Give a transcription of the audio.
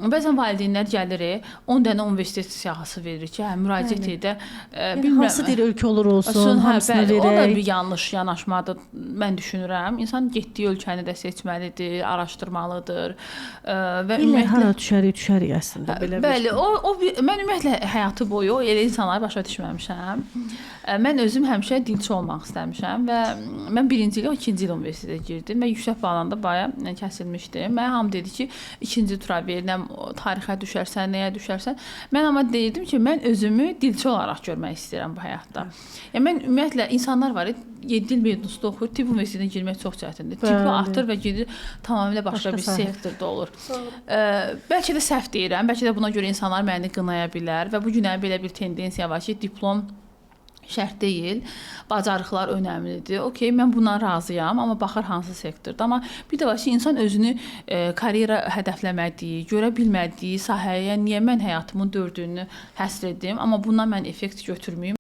Bəzən valideynlər gəlir, 10 dənə universitet siyahısı verir ki, hə, müraciət edə, bilmirəm. Hansı bir ölkə olur olsun, hamısını verək. O da bir yanlış yanaşmadır, mən düşünürəm. İnsan getdiyi ölkəni də seçməlidir, araşdırmalıdır və ümumiyyətlə hara düşərik əslində belə. Bəli, mən ümumiyyətlə həyatı boyu elə insanları başa düşməmişəm. Mən özüm həmişə dilçi olmaq istəmişəm və mən 1-ci il, 2-ci il universitetə girdim və yüksək balanda baya kəsilmişdim. Mənə hamı dedi ki, 2-ci tura veriləm, tarixə düşərsən, nəyə düşərsən. Mən amma deyirdim ki, mən özümü dilçi olaraq görmək istəyirəm bu həyatda. Yəni mən ümumiyyətlə insanlar var, 7 il mezunluqda oxuyur, tibb universitetinə girmək çox çətindir. Tibbi atır və gedir tamamilə başqa bir sektorda olur. Bəlkə də səhv deyirəm, bəlkə də buna görə insanlar məni qınaya bilər və bu günə belə bir tendensiya var ki, diplom şərt deyil, bacarıqlar önəmlidir. Okey, mən buna razıyam, amma baxır hansı sektorda. Amma bir də var ki, insan özünü karyera hədəfləmədiyi, görə bilmədiyi sahəyə niyə mən həyatımın 4-ünü həsr edim, amma bundan mən effekt götürməyim.